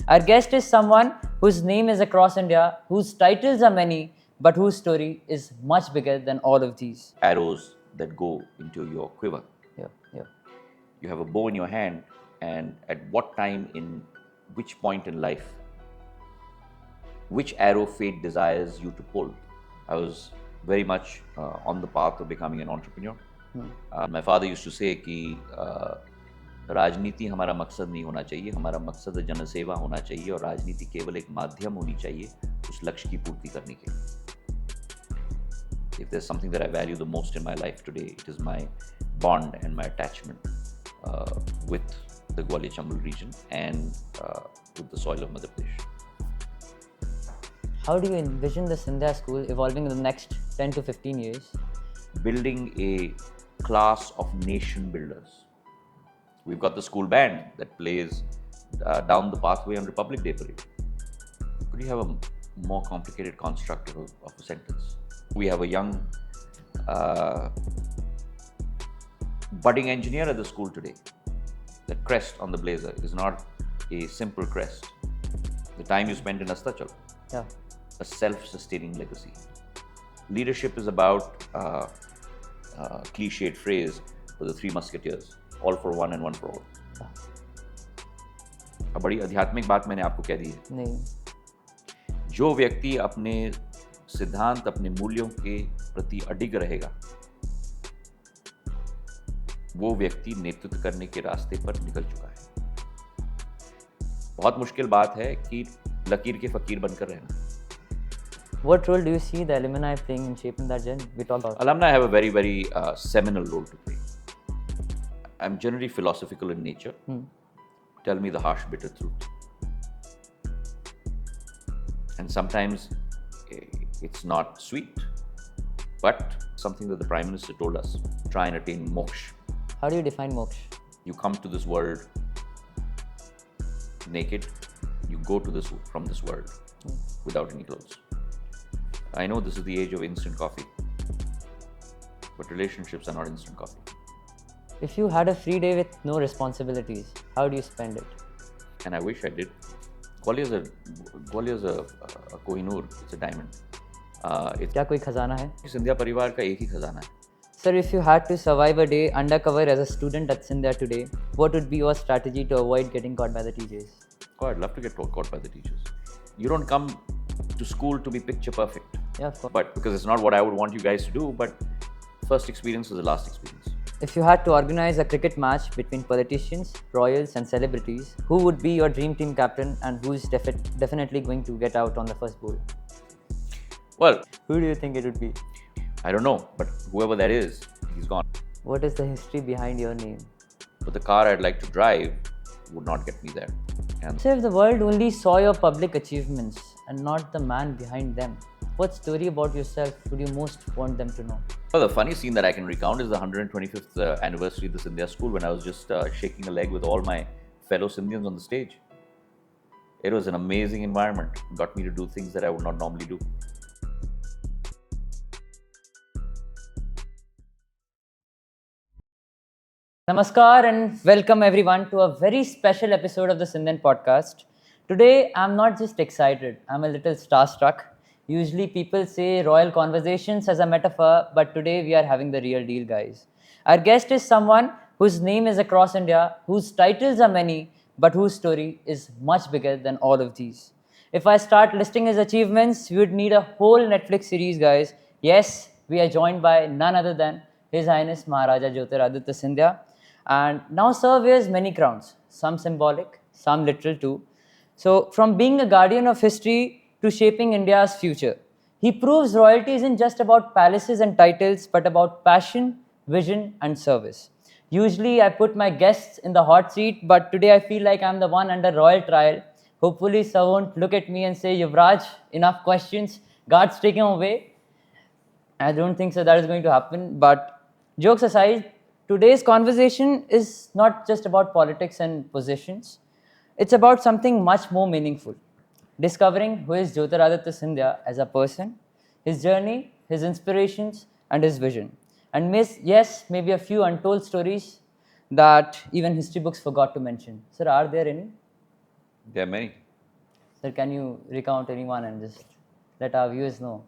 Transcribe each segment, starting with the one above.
Our guest is someone whose name is across India, whose titles are many, but whose story is much bigger than all of these. Arrows that go into your quiver. Yeah, yeah. You have a bow in your hand, and at what time, in which point in life, which arrow fate desires you to pull. I was very much on the path of becoming an entrepreneur. My father used to say कि राजनीति हमारा मकसद नहीं होना चाहिए, हमारा मकसद जनसेवा होना चाहिए और राजनीति केवल एक माध्यम होनी चाहिए उस लक्ष्य की पूर्ति करने के लिए. If there's something that I value the most in my life today, it is my bond and my attachment with the Gwalior-Chambal region and with the soil of Madhya Pradesh. How do you envision the Scindia school evolving in the next 10 to 15 years? Building a class of nation builders. We've got the school band that plays down the pathway on Republic Day parade. Could you have a more complicated construct of a sentence? We have a young budding engineer at the school today. The crest on the blazer is not a simple crest. The time you spent in Astachal. Yeah. A self-sustaining legacy. Leadership is about cliched phrase for the three musketeers, all for one and one for all. अब बड़ी आध्यात्मिक बात मैंने आपको कह दी है. नहीं. जो व्यक्ति अपने सिद्धांत, अपने मूल्यों के प्रति अडिग रहेगा, वो व्यक्ति नेतृत्व करने के रास्ते पर निकल चुका है. बहुत मुश्किल बात है कि लकीर के फकीर बनकर रहना. What role do you see the alumni playing in shaping that journey? We talked about. Alumni have a very, very seminal role to play. I'm generally philosophical in nature. Tell me the harsh, bitter truth. And sometimes it's not sweet, but something that the Prime Minister told us, try and attain moksha. How do you define moksha? You come to this world naked, you go to from this world without any clothes. I know this is the age of instant coffee, but relationships are not instant coffee. If you had a free day with no responsibilities, how do you spend it? And I wish I did. Gwalior's a Kohinoor, it's a diamond. क्या कोई खजाना है? सिंधिया परिवार का एक ही खजाना है. Sir, if you had to survive a day undercover as a student at Scindia today, what would be your strategy to avoid getting caught by the teachers? Oh, I'd love to get caught by the teachers. You don't come to school to be picture perfect. Yeah, of course. But because it's not what I would want you guys to do, but first experience is the last experience. If you had to organize a cricket match between politicians, royals and celebrities, who would be your dream team captain and who's definitely going to get out on the first ball? Well, who do you think it would be? I don't know, but whoever that is, he's gone. What is the history behind your name? But the car I'd like to drive would not get me there. And so if the world only saw your public achievements and not the man behind them, what story about yourself would you most want them to know? Well, the funny scene that I can recount is the 125th anniversary of the Scindia school when I was just shaking a leg with all my fellow Scindians on the stage. It was an amazing environment. It got me to do things that I would not normally do. Namaskar and welcome everyone to a very special episode of the Scindian Podcast. Today, I'm not just excited, I'm a little starstruck. Usually people say royal conversations as a metaphor, but today we are having the real deal, guys. Our guest is someone whose name is across India, whose titles are many, but whose story is much bigger than all of these. If I start listing his achievements, we would need a whole Netflix series, guys. Yes, we are joined by none other than His Highness Maharaja Jyotiraditya Scindia, and now Sir wears many crowns, some symbolic, some literal too. So, from being a guardian of history to shaping India's future, he proves royalty isn't just about palaces and titles, but about passion, vision, and service. Usually, I put my guests in the hot seat, but today I feel like I'm the one under royal trial. Hopefully, Sir won't look at me and say, Yuvraj, enough questions, guards take him away. I don't think so that is going to happen, but jokes aside, today's conversation is not just about politics and positions. It's about something much more meaningful. Discovering who is Jyotiraditya Scindia as a person, his journey, his inspirations, and his vision. And maybe a few untold stories that even history books forgot to mention. Sir, are there any? There are many. Sir, can you recount anyone and just let our viewers know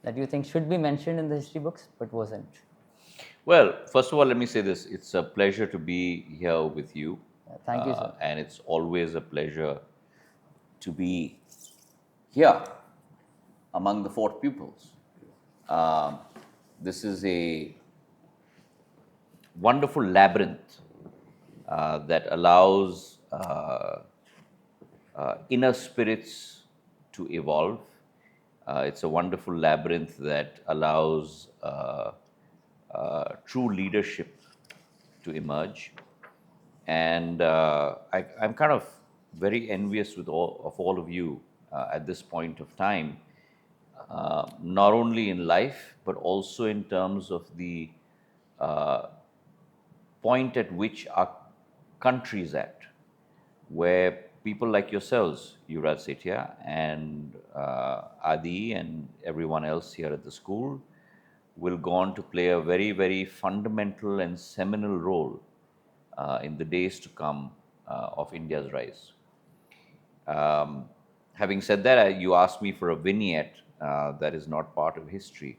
that you think should be mentioned in the history books but wasn't? Well, first of all, let me say this. It's a pleasure to be here with you. Thank you, sir. And it's always a pleasure to be here among the fort pupils. Um, this is a wonderful labyrinth that allows inner spirits to evolve. It's a wonderful labyrinth that allows true leadership to emerge. And I'm kind of very envious with all of you at this point of time, not only in life, but also in terms of the point at which our country is at, where people like yourselves, Yuvraj Sethia and Adi and everyone else here at the school, will go on to play a very, very fundamental and seminal role in the days to come of India's rise. Having said that, you asked me for a vignette that is not part of history.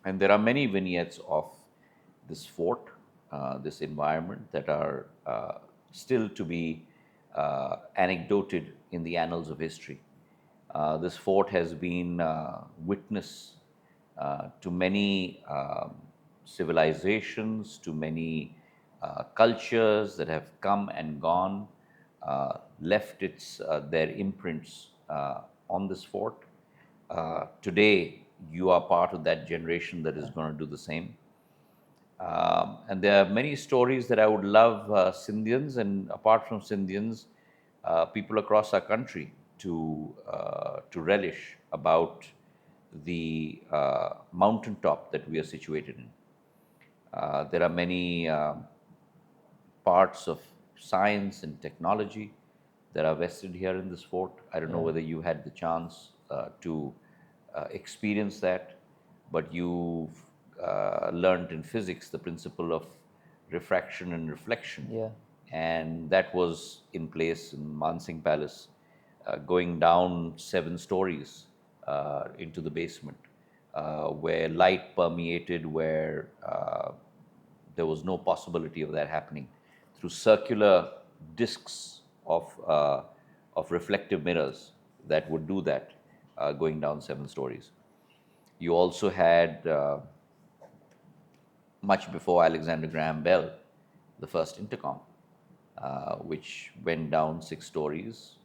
And there are many vignettes of this fort, this environment, that are still to be anecdoted in the annals of history. This fort has been witness to many civilizations, to many cultures that have come and gone, left their imprints on this fort. Today, you are part of that generation that is going to do the same. And there are many stories that I would love Scindians, and apart from Scindians, people across our country to relish about the mountaintop that we are situated in. There are many parts of science and technology that are vested here in this fort. I don't know whether you had the chance to experience that, but you've learned in physics the principle of refraction and reflection. Yeah. And that was in place in Mansingh Palace, going down 7 stories into the basement, where light permeated, where there was no possibility of that happening, through circular discs of reflective mirrors that would do that, going down 7 stories. You also had, much before Alexander Graham Bell, the first intercom, which went down 6 stories,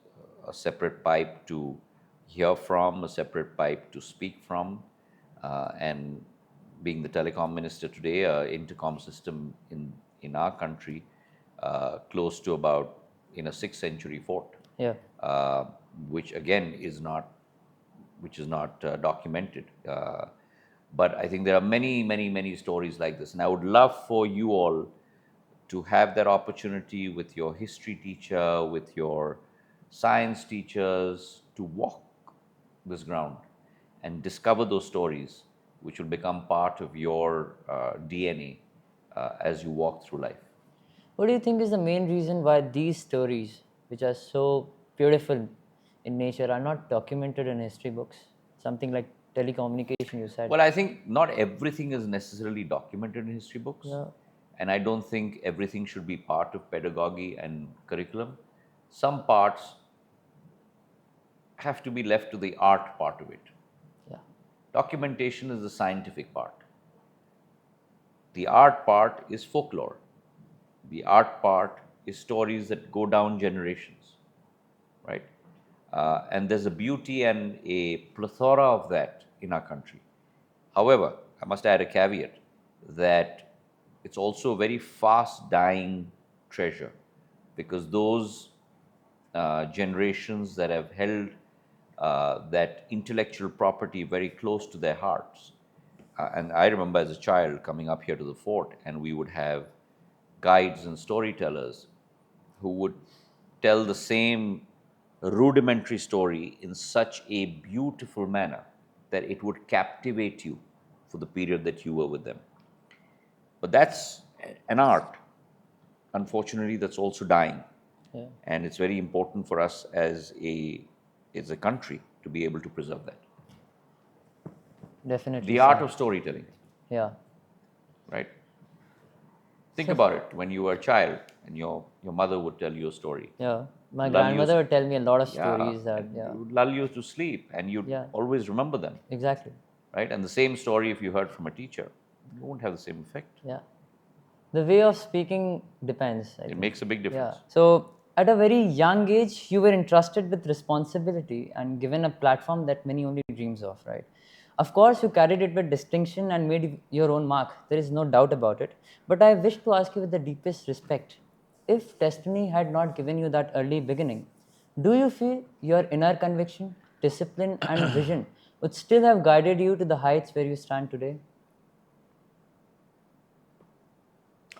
a separate pipe to hear from, a separate pipe to speak from, and being the telecom minister today, intercom system in our country, close to about in a 6th century fort, Yeah. which again is not documented. But I think there are many, many, many stories like this, and I would love for you all to have that opportunity with your history teacher, with your science teachers, to walk this ground and discover those stories, which will become part of your DNA as you walk through life. What do you think is the main reason why these stories, which are so beautiful in nature, are not documented in history books? Something like telecommunication, you said. Well, I think not everything is necessarily documented in history books. Yeah. And I don't think everything should be part of pedagogy and curriculum. Some parts have to be left to the art part of it. Yeah. Documentation is the scientific part. The art part is folklore. The art part is stories that go down generations, right? And there's a beauty and a plethora of that in our country. However, I must add a caveat that it's also a very fast dying treasure, because those generations that have held that intellectual property very close to their hearts. And I remember as a child coming up here to the fort, and we would have guides and storytellers who would tell the same rudimentary story in such a beautiful manner that it would captivate you for the period that you were with them. But that's an art. Unfortunately, that's also dying. Yeah. And it's very important for us as a country to be able to preserve that. Definitely. The art Sam. of storytelling, Yeah. right? Think about it. When you were a child and your mother would tell you a story, Yeah. My lull you, grandmother would tell me a lot of yeah, stories that, and yeah. it would lull you to sleep, and you'd Yeah. always remember them, Exactly. right? And the same story, if you heard from a teacher, it won't have the same effect. Yeah. The way of speaking depends, I It think. makes a big Yeah. difference. So, at a very young age, you were entrusted with responsibility and given a platform that many only dreams of, right? Of course, you carried it with distinction and made your own mark. There is no doubt about it. But I wish to ask you with the deepest respect, if destiny had not given you that early beginning, do you feel your inner conviction, discipline, and vision would still have guided you to the heights where you stand today?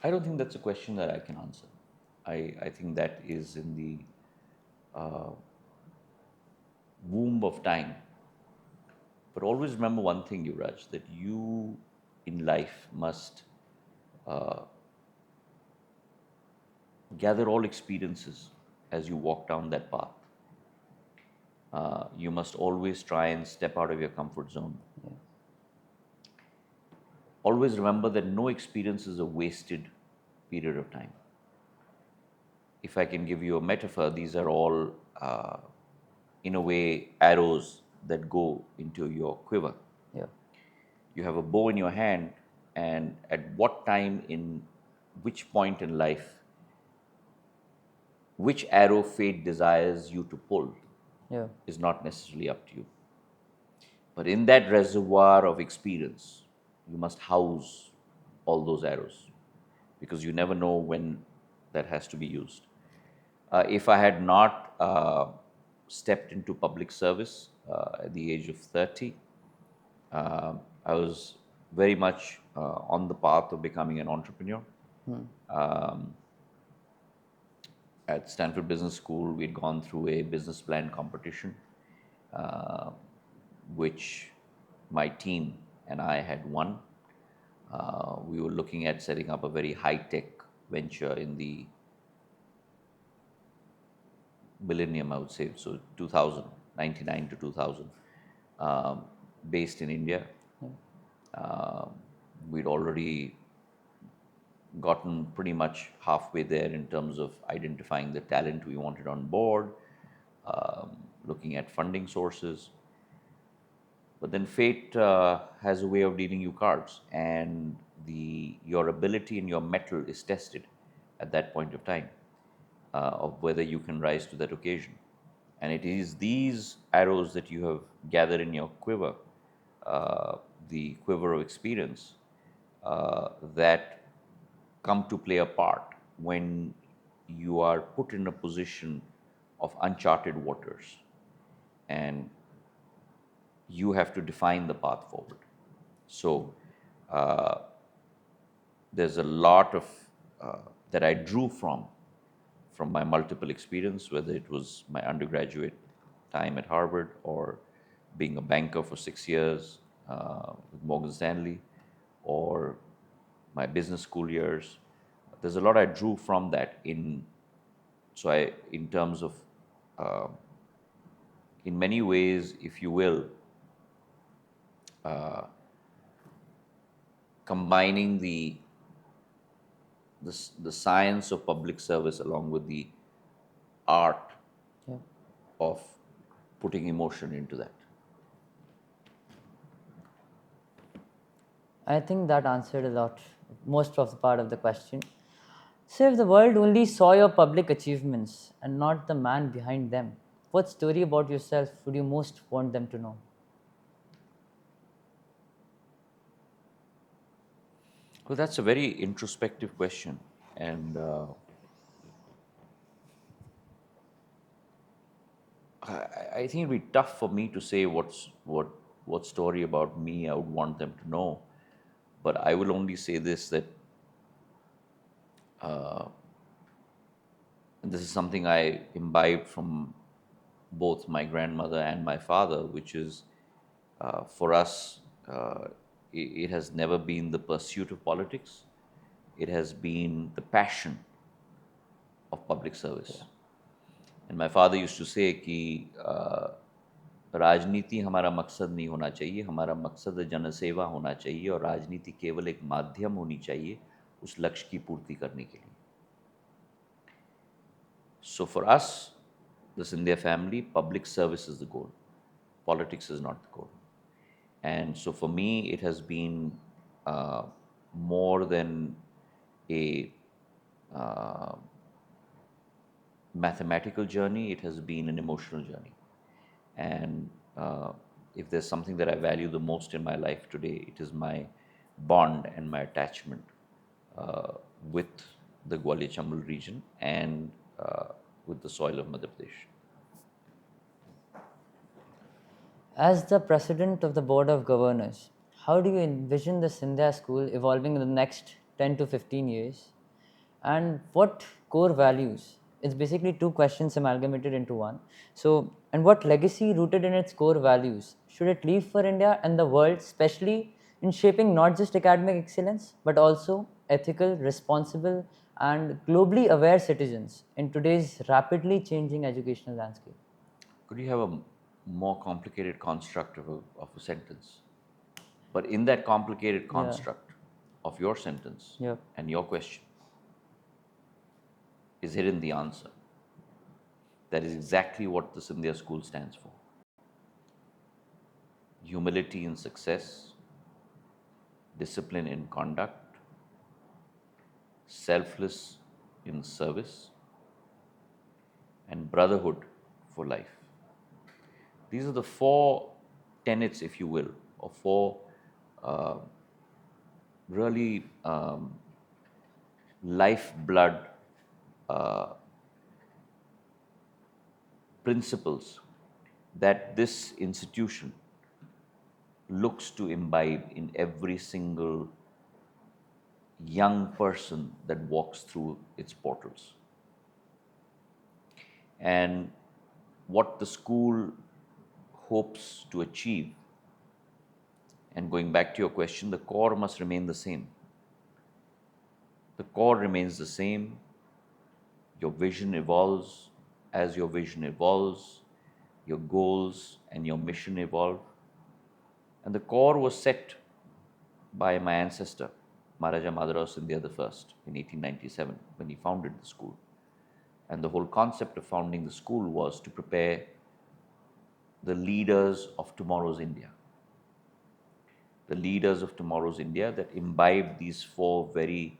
I don't think that's a question that I can answer. I think that is in the womb of time. But always remember one thing, Yuvraj, that you in life must gather all experiences as you walk down that path. You must always try and step out of your comfort zone. Always remember that no experience is a wasted period of time. If I can give you a metaphor, these are all, in a way, arrows that go into your quiver. Yeah. You have a bow in your hand, and at what time, in which point in life, which arrow fate desires you to pull Yeah. is not necessarily up to you. But in that reservoir of experience, you must house all those arrows because you never know when that has to be used. If I had not stepped into public service at the age of 30, I was very much on the path of becoming an entrepreneur. At Stanford Business School, we'd gone through a business plan competition, uh, which my team and I had won. We were looking at setting up a very high-tech venture in the millennium, I would say, so 2000, 99 to 2000, um, based in India. Um we'd already gotten pretty much halfway there in terms of identifying the talent we wanted on board, looking at funding sources. But then fate has a way of dealing you cards, and your ability and your mettle is tested at that point of time, of whether you can rise to that occasion. And it is these arrows that you have gathered in your quiver, uh, the quiver of experience, that come to play a part when you are put in a position of uncharted waters, and you have to define the path forward. So uh, there's a lot of that I drew from my multiple experience, whether it was my undergraduate time at Harvard or being a banker for 6 years with Morgan Stanley, or my business school years. There's a lot I drew from that in terms of, uh, in many ways, if you will, combining the science of public service along with the art Yeah. of putting emotion into that. I think that answered a lot, most of the part of the question. So, if the world only saw your public achievements and not the man behind them, what story about yourself would you most want them to know? Well, that's a very introspective question, and I think it'd be tough for me to say what story about me I would want them to know. But I will only say this, that and this is something I imbibed from both my grandmother and my father, which is, for us, it has never been the pursuit of politics. It has been the passion of public service. And my father used to say कि राजनीति हमारा मकसद नहीं होना चाहिए, हमारा मकसद जनसेवा होना चाहिए और राजनीति केवल एक माध्यम होनी चाहिए उस लक्ष्य की पूर्ति करने के लिए. So for us, the Scindia family, public service is the goal. Politics is not the goal. And so for me, it has been more than a uh, mathematical journey, it has been an emotional journey. And if there's something that I value the most in my life today, it is my bond and my attachment with the Gwalior Chambal region and with the soil of Madhya Pradesh. As the president of the Board of Governors, how do you envision the Scindia school evolving in the next 10 to 15 years? And what core values? It's basically two questions amalgamated into one. So, and what legacy rooted in its core values should it leave for India and the world, especially in shaping not just academic excellence, but also ethical, responsible, and globally aware citizens in today's rapidly changing educational landscape? Could you have a more complicated construct of a sentence? But in that complicated construct of your sentence Yeah. and your question is hidden the answer. That is exactly what the Scindia school stands for. Humility in success, discipline in conduct, selfless in service, and brotherhood for life. These are the four tenets, if you will, or four really lifeblood principles that this institution looks to imbibe in every single young person that walks through its portals. And what the school hopes to achieve, and going back to your question, the core must remain the same. The core remains the same. Your vision evolves. As your vision evolves, your goals and your mission evolve. And the core was set by my ancestor, Maharaja Scindia I in 1897 when he founded the school. And the whole concept of founding the school was to prepare the leaders of tomorrow's India. The leaders of tomorrow's India that imbibe these four very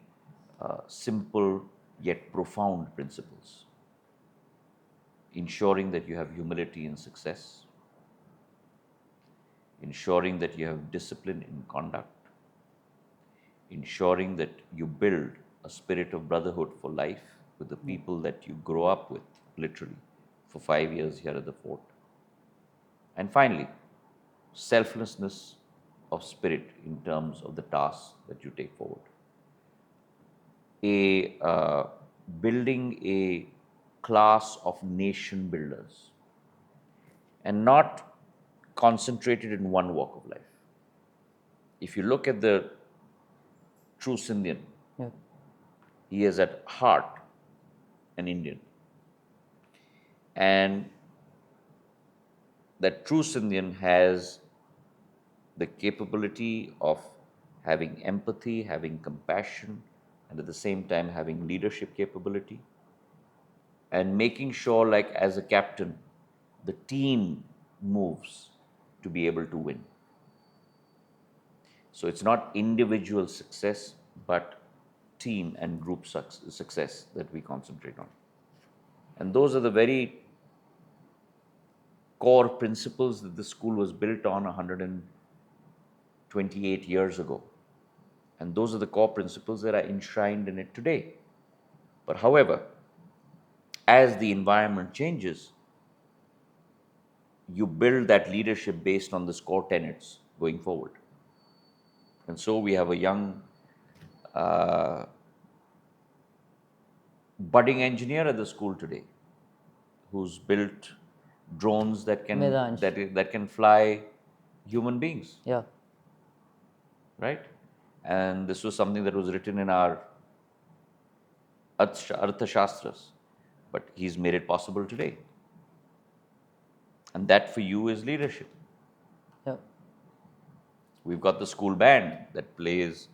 simple yet profound principles. Ensuring that you have humility in success, ensuring that you have discipline in conduct, ensuring that you build a spirit of brotherhood for life with the people that you grow up with, literally, for 5 years here at the fort. And finally, selflessness of spirit in terms of the tasks that you take forward. Building a class of nation builders and not concentrated in one walk of life. If you look at the true Scindian, he is at heart an Indian. And that true Scindian has the capability of having empathy, having compassion, and at the same time having leadership capability, and making sure, like as a captain, the team moves to be able to win. So it's not individual success, but team and group success that we concentrate on. And those are the very core principles that the school was built on 128 years ago. And those are the core principles that are enshrined in it today. But however, as the environment changes, you build that leadership based on the core tenets going forward. And so we have a young budding engineer at the school today who's built drones that can Medansh. that can fly human beings. Yeah. Right? And this was something that was written in our Arthashastras, but he's made it possible today. And that for you is leadership. Yeah. We've got the school band that plays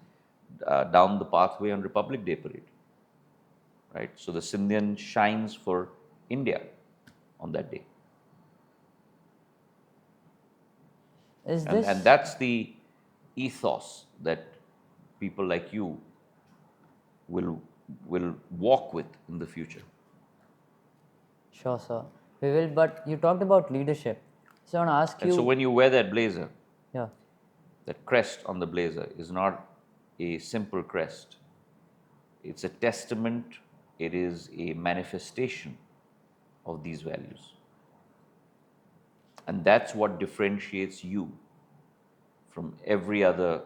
down the pathway on Republic Day parade, right? So the Scindian shines for India on that day. Is And this that's the ethos that people like you will walk with in the future. sure, sir? We will. But you talked about leadership, so I want to ask And so you. when you wear that blazer, Yeah. that crest on the blazer is not a simple crest. It's a testament, it is a manifestation of these values. And that's what differentiates you from every other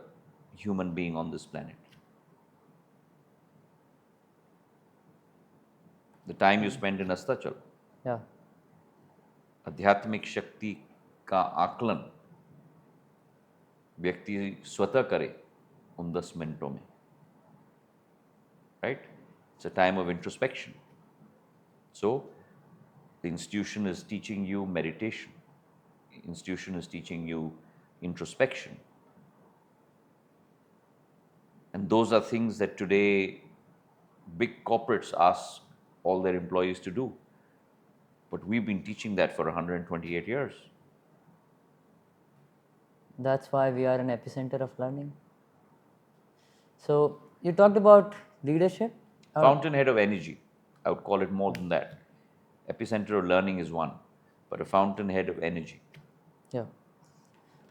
human being on this planet. The time you spend in Astachal, Yeah. आध्यात्मिक शक्ति का आकलन व्यक्ति स्वतः करे उन 10 मिनटों में, right? It's a time of introspection. So the institution is teaching you meditation. The institution is teaching you introspection. And those are things that today big corporates ask all their employees to do. But we've been teaching that for 128 years. That's why we are an epicenter of learning. So you talked about leadership. Fountainhead of energy. I would call it more than that. Epicenter of learning is one, but a fountainhead of energy. Yeah.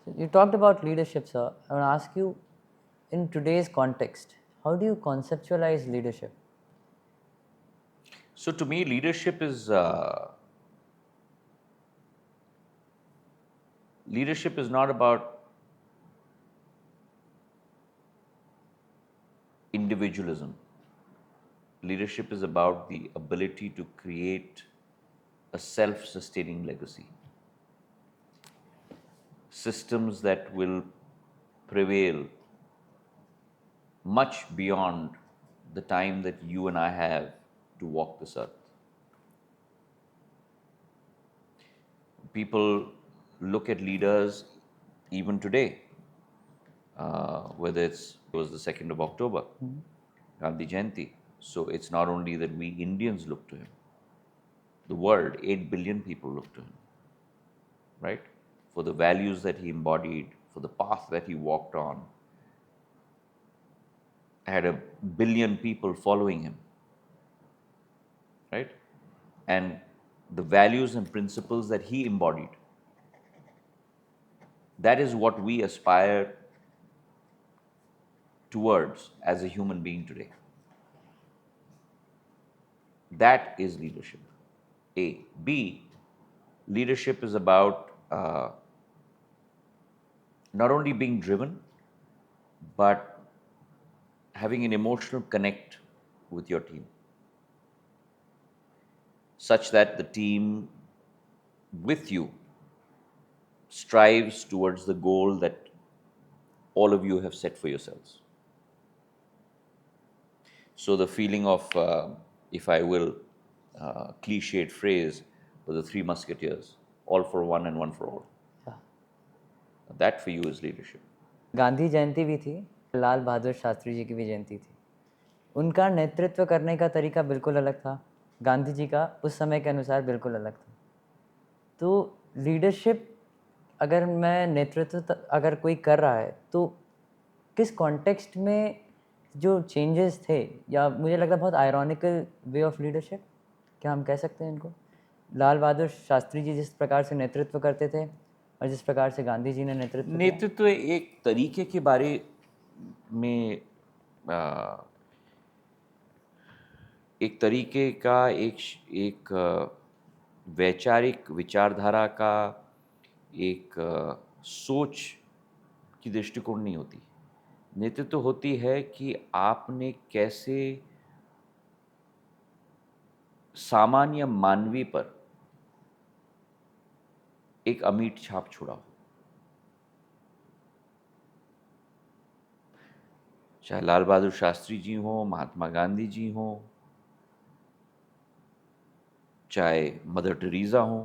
So you talked about leadership, sir. I want to ask you, in today's context, how do you conceptualize leadership? So to me, leadership is not about individualism. Leadership is about the ability to create a self-sustaining legacy. Systems that will prevail much beyond the time that you and I have to walk this earth. People look at leaders even today, whether it was the 2nd of October, Gandhi Jayanti. So it's not only that we Indians look to him, the world, 8 billion people look to him, right? For the values that he embodied, for the path that he walked on. Had 1 billion people following him, right? And the values and principles that he embodied, that is what we aspire towards as a human being today. That is leadership. A. B. Leadership is about not only being driven, but having an emotional connect with your team, such that the team with you strives towards the goal that all of you have set for yourselves. So the feeling of, if I will, cliched phrase, for the 3 musketeers, all for one and one for all. Yeah. That for you is leadership. Gandhi जयंती भी थी, लाल बहादुर शास्त्री जी की भी जयंती थी. उनका नेतृत्व करने का तरीका बिल्कुल अलग था, गांधी जी का उस समय के अनुसार बिल्कुल अलग था. तो लीडरशिप, अगर मैं नेतृत्व अगर कोई कर रहा है, तो किस कॉन्टेक्स्ट में जो चेंजेस थे, या मुझे लगता है बहुत आयरॉनिकल वे ऑफ लीडरशिप, क्या हम कह सकते हैं इनको? लाल बहादुर शास्त्री जी जिस प्रकार से नेतृत्व करते थे और जिस प्रकार से गांधी जी ने नेतृत्व एक तरीके के बारे में, एक तरीके का, एक वैचारिक विचारधारा का, एक सोच की दृष्टिकोण नहीं होती. नेतृत्व होती है कि आपने कैसे सामान्य मानवीय पर एक अमिट छाप छोड़ा हो. चाहे लाल बहादुर शास्त्री जी हो, महात्मा गांधी जी हो, चाहे मदर टेरेसा हो,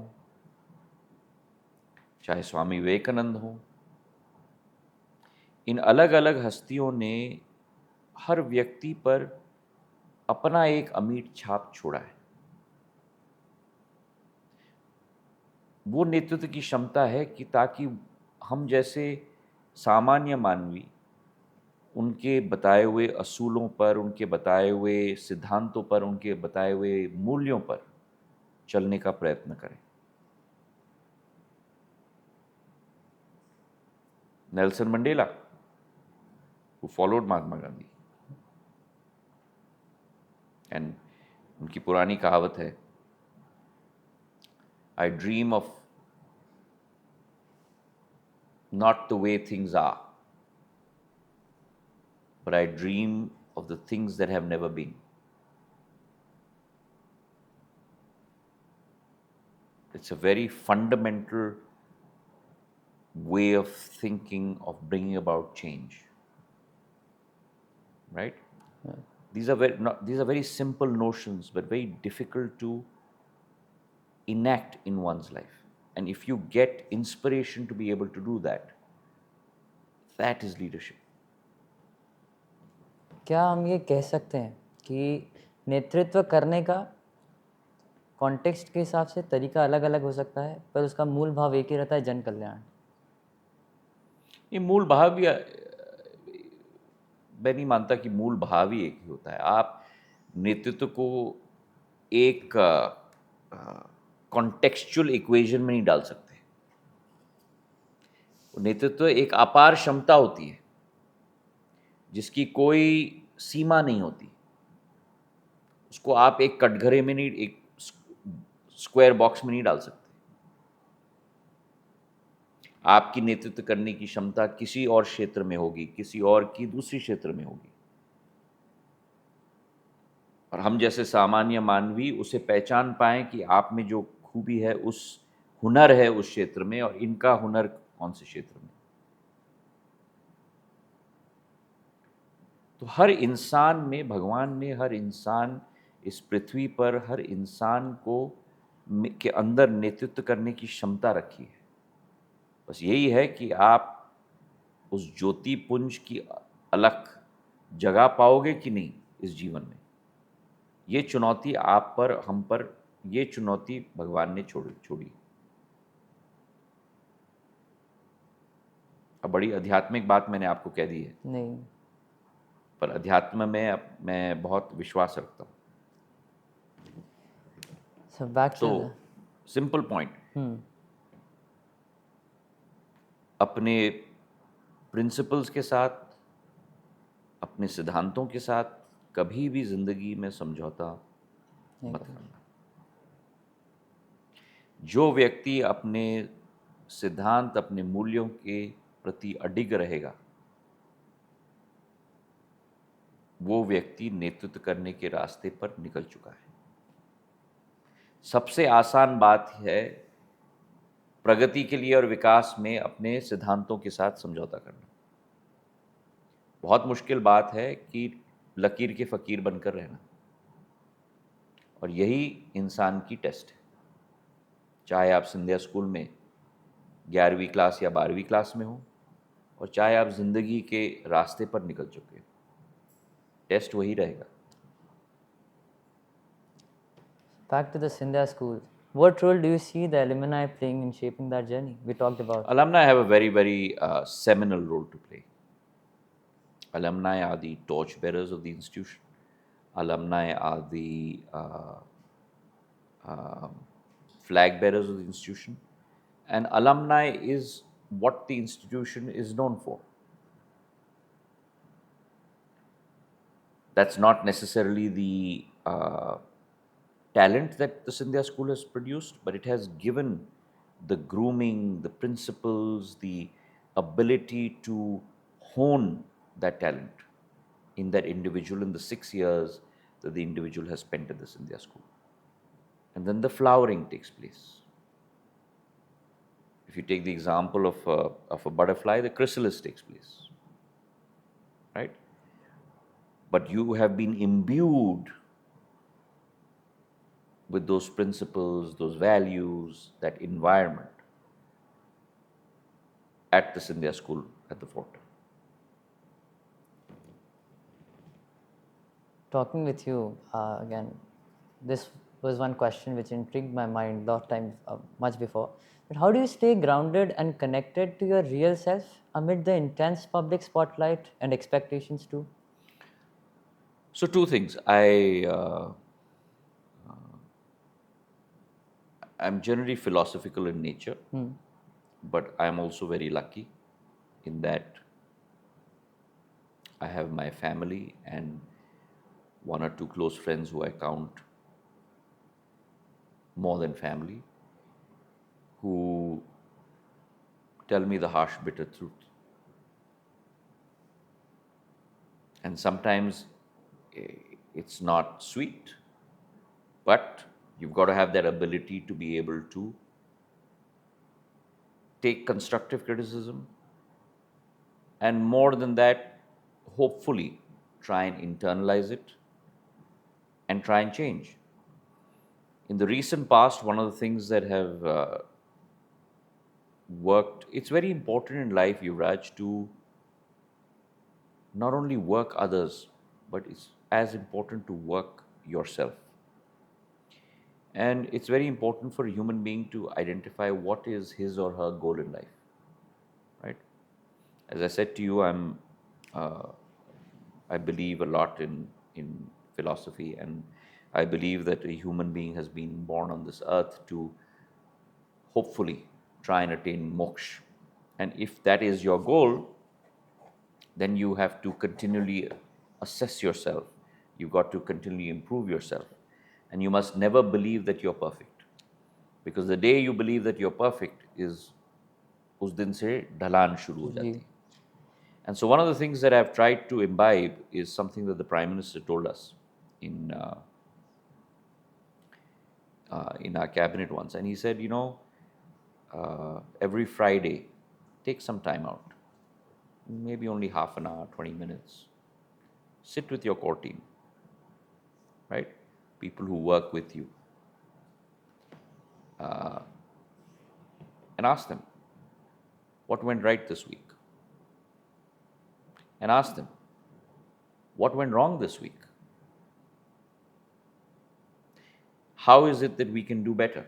चाहे स्वामी विवेकानंद हो, इन अलग अलग हस्तियों ने हर व्यक्ति पर अपना एक अमिट छाप छोड़ा है। वो नेतृत्व की क्षमता है कि ताकि हम जैसे सामान्य मानवी उनके बताए हुए असूलों पर, उनके बताए हुए सिद्धांतों पर, उनके बताए हुए मूल्यों पर चलने का प्रयत्न करें। Nelson Mandela, who followed Mahatma Gandhi, and उनकी पुरानी कहावत है, आई dream of not the way things are, but I dream of the things that have never been. It's a very fundamental way of thinking of bringing about change, right? These are very simple notions, but very difficult to enact in one's life. And if you get inspiration to be able to do that, that is leadership. क्या हम ये कह सकते हैं कि नेतृत्व करने का कॉन्टेक्स्ट के हिसाब से तरीका अलग अलग हो सकता है, पर उसका मूल भाव एक ही रहता है, जन कल्याण? ये मूल भाव भी, मैं नहीं मानता कि मूल भाव ही एक ही होता है। आप नेतृत्व को एक कॉन्टेक्चुअल इक्वेशन में नहीं डाल सकते। नेतृत्व एक अपार क्षमता होती है जिसकी कोई सीमा नहीं होती। उसको आप एक कटघरे में नहीं, एक स्क्वायर बॉक्स में नहीं डाल सकते। आपकी नेतृत्व करने की क्षमता किसी और क्षेत्र में होगी, किसी और की दूसरी क्षेत्र में होगी, और हम जैसे सामान्य मानवी उसे पहचान पाएं कि आप में जो खूबी है, उस हुनर है उस क्षेत्र में, और इनका हुनर कौन से क्षेत्र में। तो हर इंसान में भगवान ने, हर इंसान इस पृथ्वी पर, हर इंसान को के अंदर नेतृत्व करने की क्षमता रखी है। बस यही है कि आप उस ज्योति पुंज की अलख जगा पाओगे कि नहीं इस जीवन में। ये चुनौती आप पर, हम पर, ये चुनौती भगवान ने छोड़ी। अब बड़ी आध्यात्मिक बात मैंने आपको कह दी है। नहीं, पर अध्यात्म में मैं बहुत विश्वास रखता हूँ। so back to तो सिंपल पॉइंट, अपने प्रिंसिपल्स के साथ, अपने सिद्धांतों के साथ कभी भी जिंदगी में समझौता मत करना। जो व्यक्ति अपने सिद्धांत, अपने मूल्यों के प्रति अडिग रहेगा, वो व्यक्ति नेतृत्व करने के रास्ते पर निकल चुका है। सबसे आसान बात है प्रगति के लिए और विकास में अपने सिद्धांतों के साथ समझौता करना। बहुत मुश्किल बात है कि लकीर के फकीर बनकर रहना, और यही इंसान की टेस्ट है। चाहे आप सिंधिया स्कूल में 11वीं क्लास या 12वीं क्लास में हो, और चाहे आप जिंदगी के रास्ते पर निकल चुके हो, टेस्ट वही रहेगा। back to the Scindia school. What role do you see the alumni playing in shaping that journey we talked about? Alumni have a very, very seminal role to play. Alumni are the torch bearers of the institution. Alumni are the flag bearers of the institution. And alumni is what the institution is known for. That's not necessarily the talent that the Scindia School has produced, but it has given the grooming, the principles, the ability to hone that talent in that individual in the 6 years that the individual has spent at the Scindia School. And then the flowering takes place. If you take the example of a butterfly, the chrysalis takes place, right? But you have been imbued with those principles, those values, that environment at the Scindia school at the fort. Talking with you again, this was one question which intrigued my mind a lot of times, much before. But how do you stay grounded and connected to your real self amid the intense public spotlight and expectations too? So two things. I'm generally philosophical in nature, but I'm also very lucky in that I have my family and one or two close friends who I count more than family, who tell me the harsh, bitter truth. And sometimes it's not sweet, but you've got to have that ability to be able to take constructive criticism, and more than that, hopefully try and internalize it and try and change. In the recent past, one of the things that have worked, it's very important in life, Yuvraj, to not only work others, but it's as important to work yourself. And it's very important for a human being to identify what is his or her goal in life, right? As I said to you, uh, I believe a lot in philosophy, and I believe that a human being has been born on this earth to hopefully try and attain moksha. And if that is your goal, then you have to continually assess yourself. You've got to continually improve yourself. And you must never believe that you're perfect. Because the day you believe that you're perfect is उस दिन से ढलान शुरू हो जाती है. And so one of the things that I've tried to imbibe is something that the Prime Minister told us in our cabinet once. And he said, every Friday, take some time out, maybe only half an hour, 20 minutes. Sit with your core team, right? People who work with you. And ask them, what went right this week? And ask them, what went wrong this week? How is it that we can do better?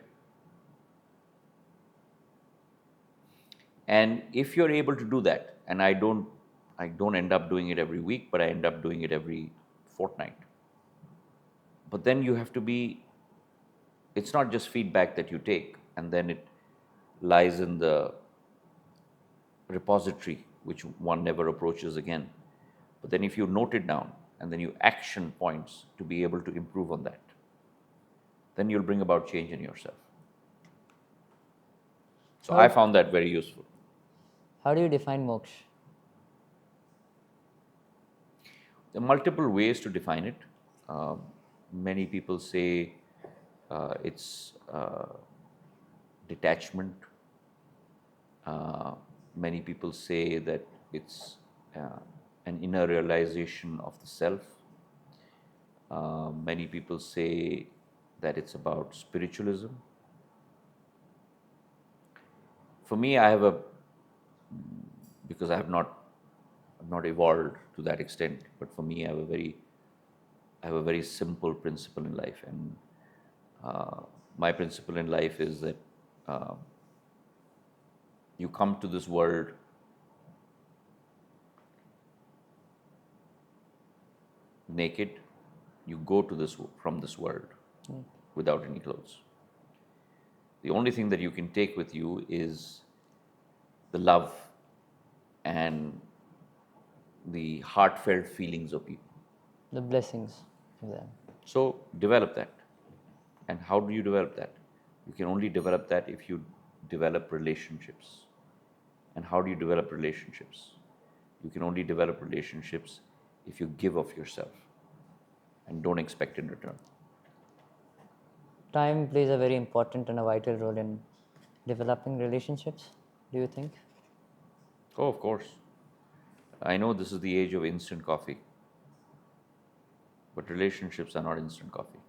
And if you're able to do that, and I don't end up doing it every week, but I end up doing it every fortnight. But then you have to be, it's not just feedback that you take and then it lies in the repository, which one never approaches again. But then if you note it down and then you action points to be able to improve on that, then you'll bring about change in yourself. So I found that very useful. How do you define moksha? There are multiple ways to define it. Many people say it's detachment. Many people say that it's an inner realization of the self. Many people say that it's about spiritualism. For me, because I have not evolved to that extent, but for me, I have a very simple principle in life, and my principle in life is that you come to this world naked, you go to from this world without any clothes. The only thing that you can take with you is the love and the heartfelt feelings of people. The blessings of them. So develop that. And how do you develop that? You can only develop that if you develop relationships. And how do you develop relationships? You can only develop relationships if you give of yourself and don't expect in return. Time plays a very important and a vital role in developing relationships, do you think? Oh, of course. I know this is the age of instant coffee, but relationships are not instant coffee.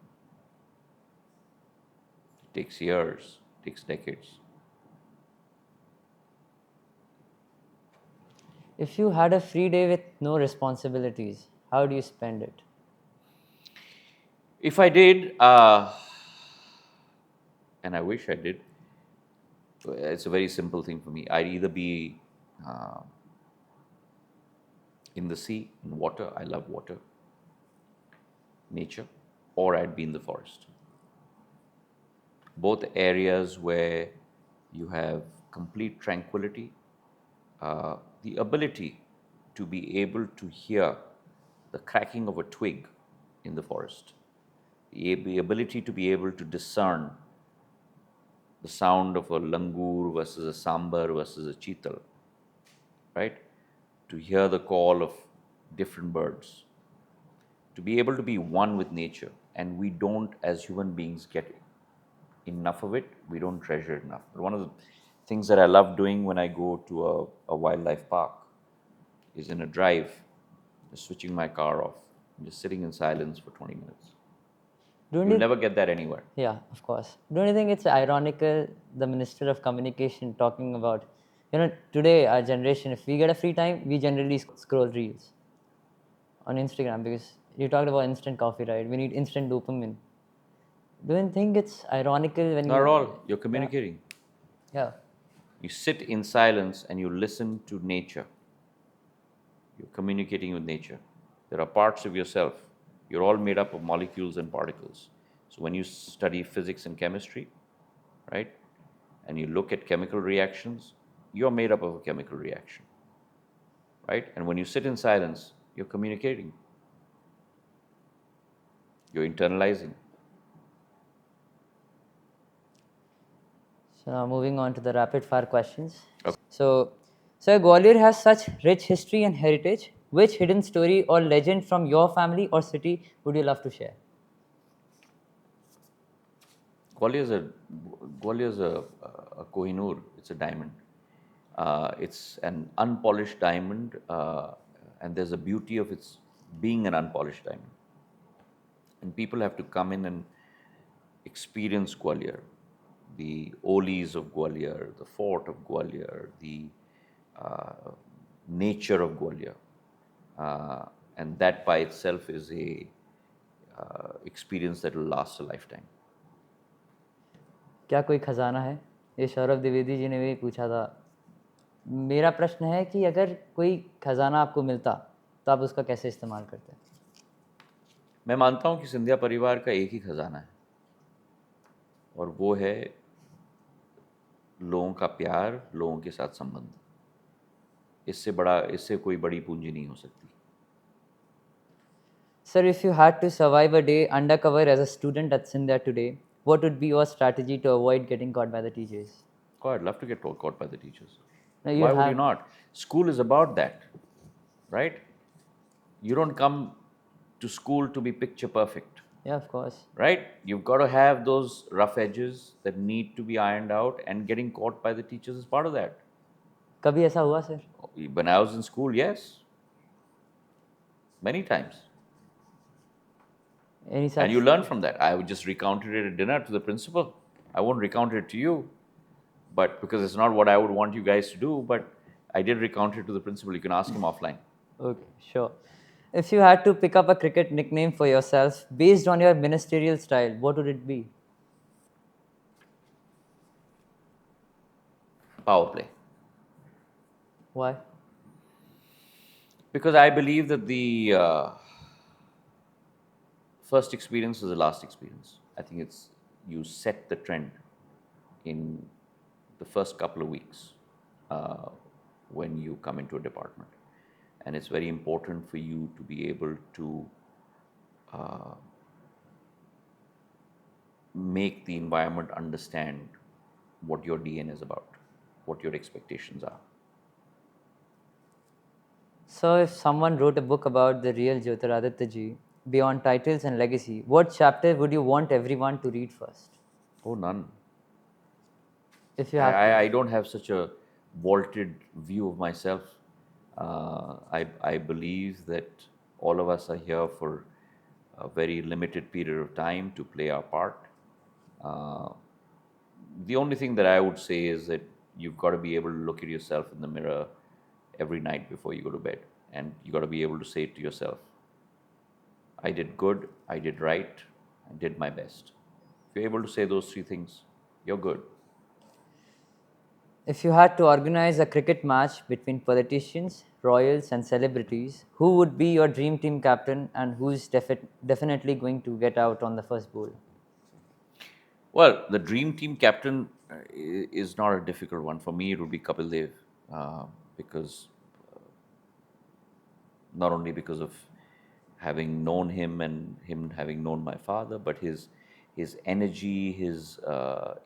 Takes years, takes decades. If you had a free day with no responsibilities, how do you spend it? If I did, and I wish I did, it's a very simple thing for me. I'd either be uh, in the sea, in water. I love water, nature, or I'd be in the forest. Both areas where you have complete tranquility, the ability to be able to hear the cracking of a twig in the forest, the ability to be able to discern the sound of a langur versus a sambar versus a cheetal, right? To hear the call of different birds, to be able to be one with nature. And we don't, as human beings, get enough of it. We don't treasure it enough. But one of the things that I love doing when I go to a wildlife park is in a drive, just switching my car off, and just sitting in silence for 20 minutes. Don't You'll you, never get that anywhere. yeah, of course. Don't you think it's ironical, the Minister of Communication talking about, today, our generation, if we get a free time, we generally scroll reels on Instagram because you talked about instant coffee, right? We need instant dopamine. Don't you think it's ironical when Not at you. all. You're communicating. Yeah. You sit in silence and you listen to nature. You're communicating with nature. There are parts of yourself. You're all made up of molecules and particles. So when you study physics and chemistry, right, and you look at chemical reactions, you're made up of a chemical reaction, right? And when you sit in silence, you're communicating. You're internalizing. So now moving on to the rapid fire questions. Okay. So, Sir, Gwalior has such rich history and heritage. Which hidden story or legend from your family or city would you love to share? Gwalior is a Kohinoor. It's a diamond. It's an unpolished diamond, and there's a beauty of its being an unpolished diamond. And people have to come in and experience Gwalior, the Olis of Gwalior, the fort of Gwalior, the uh, nature of Gwalior, and that by itself is a experience that will last a lifetime. क्या कोई खजाना है? ये सौरभ द्विवेदी जी ने भी पूछा था. मेरा प्रश्न है कि अगर कोई खजाना आपको मिलता तो आप उसका कैसे इस्तेमाल करते? मैं मानता हूँ कि सिंधिया परिवार का एक ही खजाना है, और वो है लोगों का प्यार, लोगों के साथ संबंध. इससे कोई बड़ी पूंजी नहीं हो सकती. Sir, if you had to survive a day undercover as a student at Scindia today, what would be your strategy to avoid getting caught by the teachers? Oh, I'd love to get caught by the teachers. No, you Why would have. you not? School is about that, right? You don't come to school to be picture perfect, Yeah, of course. right? You've got to have those rough edges that need to be ironed out, and getting caught by the teachers is part of that. कभी ऐसा हुआ sir? When I was in school, yes, many times. Any such? And you learn from that. I would just recount it at dinner to the principal. I won't recount it to you, but because it's not what I would want you guys to do, but I did recount it to the principal. You can ask him offline. Okay, sure. If you had to pick up a cricket nickname for yourself based on your ministerial style, what would it be? Power play. Why? Because I believe that the first experience is the last experience. I think it's you set the trend in the first couple of weeks when you come into a department, and it's very important for you to be able to make the environment understand what your DNA is about, what your expectations are. So, if someone wrote a book about the real Jyotiraditya ji, beyond titles and legacy, what chapter would you want everyone to read first? Oh, none. If you have to. I don't have such a vaulted view of myself. I believe that all of us are here for a very limited period of time to play our part. The only thing that I would say is that you've got to be able to look at yourself in the mirror every night before you go to bed. And you got to be able to say to yourself, I did good, I did right, I did my best. If you're able to say those three things, you're good. If you had to organize a cricket match between politicians, royals, and celebrities, who would be your dream team captain and who's definitely going to get out on the first ball? Well, the dream team captain is not a difficult one. For me, it would be Kapil Dev, because not only because of having known him and him having known my father, but his energy, his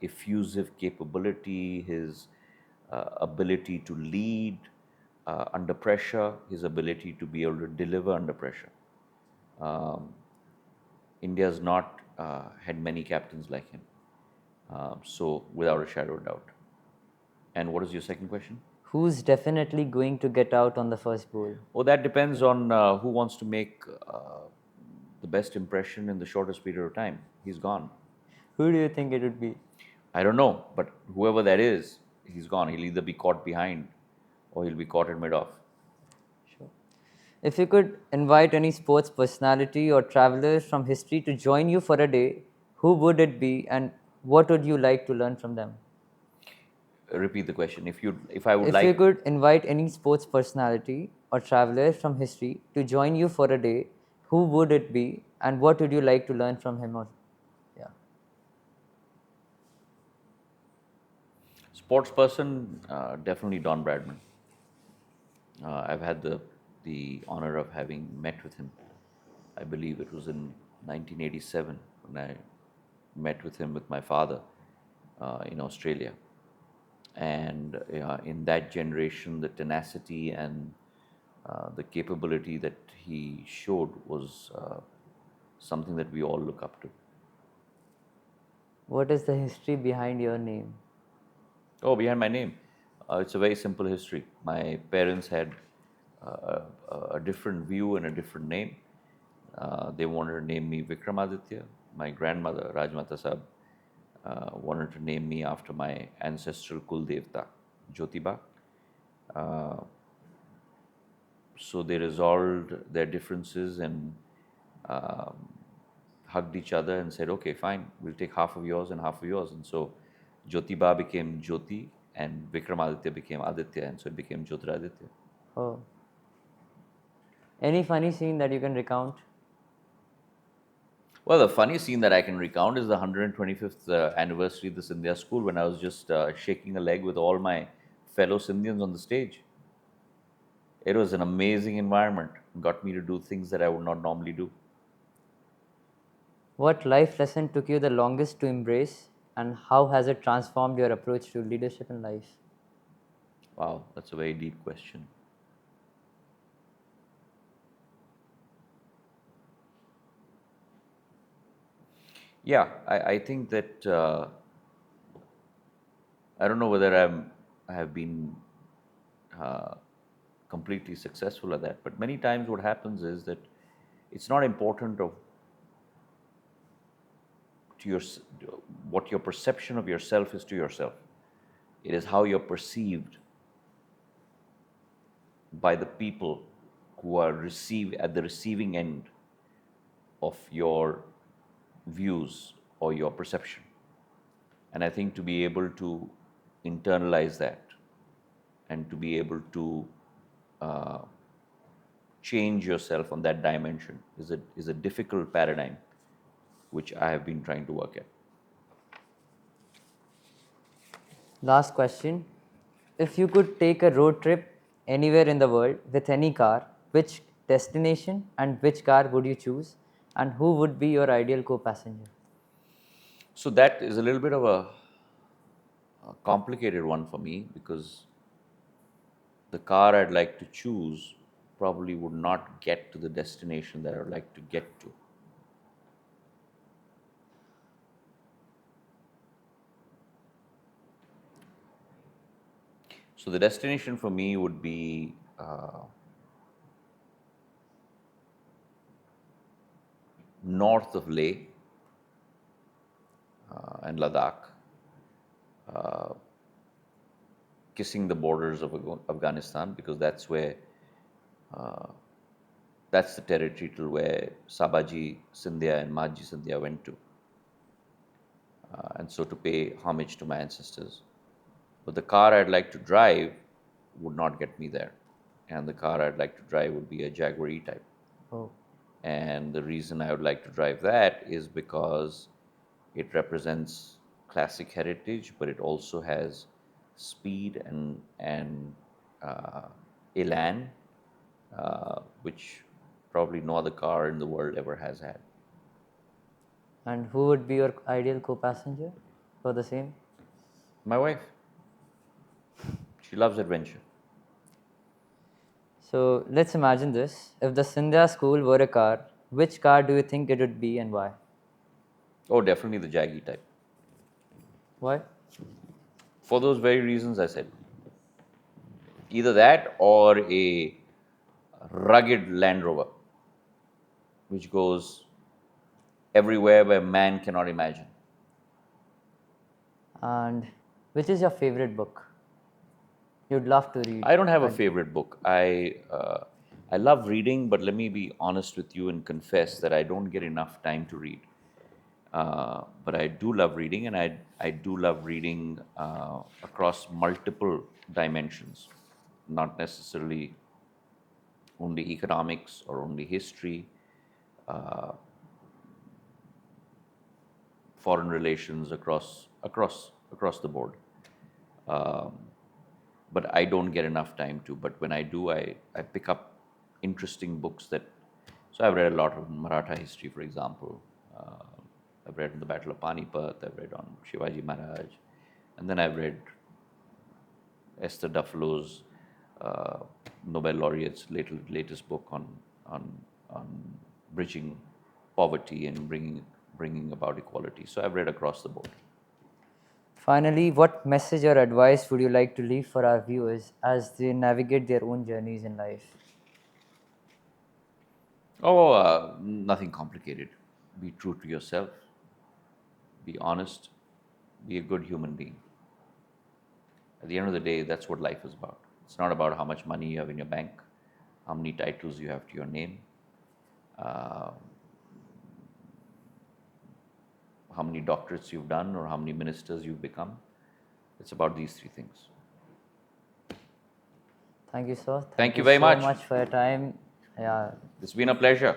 effusive capability, his ability to lead under pressure, his ability to be able to deliver under pressure. Um, India's not had many captains like him, so without a shadow of doubt. And what is your second question? Who's definitely going to get out on the first ball? Oh, that depends on who wants to make the best impression in the shortest period of time. He's gone. Who do you think it would be? I don't know, but whoever that is, he's gone. He'll either be caught behind or he'll be caught in mid-off. Sure. If you could invite any sports personality or travelers from history to join you for a day, who would it be and what would you like to learn from them? Repeat the question. If I would If you like, could invite any sports personality or traveler from history to join you for a day, who would it be and what would you like to learn from him? Or, yeah. sports person, definitely Don Bradman. I've had the honor of having met with him. I believe it was in 1987 when I met with him with my father in Australia. And in that generation, the tenacity and the capability that he showed was something that we all look up to. What is the history behind your name? Oh, behind my name, it's a very simple history. My parents had a different view and a different name. They wanted to name me Vikramaditya. My grandmother, Rajmata Sahib, wanted to name me after my ancestral Kul Devta, Jyotiba. Uh, so they resolved their differences and um, hugged each other and said, okay, fine, we'll take half of yours and half of yours. And so Jyotiba became Jyoti and Vikramaditya became Aditya, and so it became Jyotiraditya. Oh. Any funny scene that you can recount? Well, the funny scene that I can recount is the 125th anniversary of the Scindia school, when I was just shaking a leg with all my fellow Scindians on the stage. It was an amazing environment, got me to do things that I would not normally do. What life lesson took you the longest to embrace and how has it transformed your approach to leadership in life? Wow, that's a very deep question. Yeah, I think that I don't know whether I have been uh, completely successful at that, but many times what happens is that it's not important of to your what your perception of yourself is to yourself. It is how you're perceived by the people who are at the receiving end of your views or your perception. And I think to be able to internalize that and to be able to uh, change yourself on that dimension is a difficult paradigm which I have been trying to work at. Last question. If you could take a road trip anywhere in the world with any car, which destination and which car would you choose? And who would be your ideal co passenger? So that is a little bit of a complicated one for me, because the car I'd like to choose probably would not get to the destination that I'd like to get to. So the destination for me would be north of Leh and Ladakh. kissing the borders of Afghanistan, because that's where that's the territory till where Sabaji Scindia and Maji Scindia went to, and so to pay homage to my ancestors. But the car I'd like to drive would not get me there, and the car I'd like to drive would be a Jaguar E-Type. Oh. And the reason I would like to drive that is because it represents classic heritage, but it also has speed and elan, which probably no other car in the world ever has had. And who would be your ideal co-passenger for the same? My wife, she loves adventure. So let's imagine this. If the Scindia school were a car, which car do you think it would be and why? Oh, definitely the Jag type. Why? For those very reasons I said. Either that or a rugged Land Rover, which goes everywhere where man cannot imagine. And which is your favorite book you'd love to read? I don't have a favorite book. I love reading, but let me be honest with you and confess that I don't get enough time to read. But I do love reading, and I do love reading across multiple dimensions, not necessarily only economics or only history, foreign relations, across the board. But I don't get enough time to. But when I do, I pick up interesting books that. So I've read a lot of Maratha history, for example. I've read on the Battle of Panipat. I've read on Shivaji Maharaj, and then I've read Esther Duflo's Nobel laureate's latest book on bridging poverty and bringing about equality. So I've read across the board. Finally, what message or advice would you like to leave for our viewers as they navigate their own journeys in life? Oh, nothing complicated. Be true to yourself. Be honest. Be a good human being. At the end of the day, that's what life is about. It's not about how much money you have in your bank, how many titles you have to your name, how many doctorates you've done, or how many ministers you've become. It's about these three things. Thank you, sir. Thank you very so much. much for your time. Yeah. It's been a pleasure.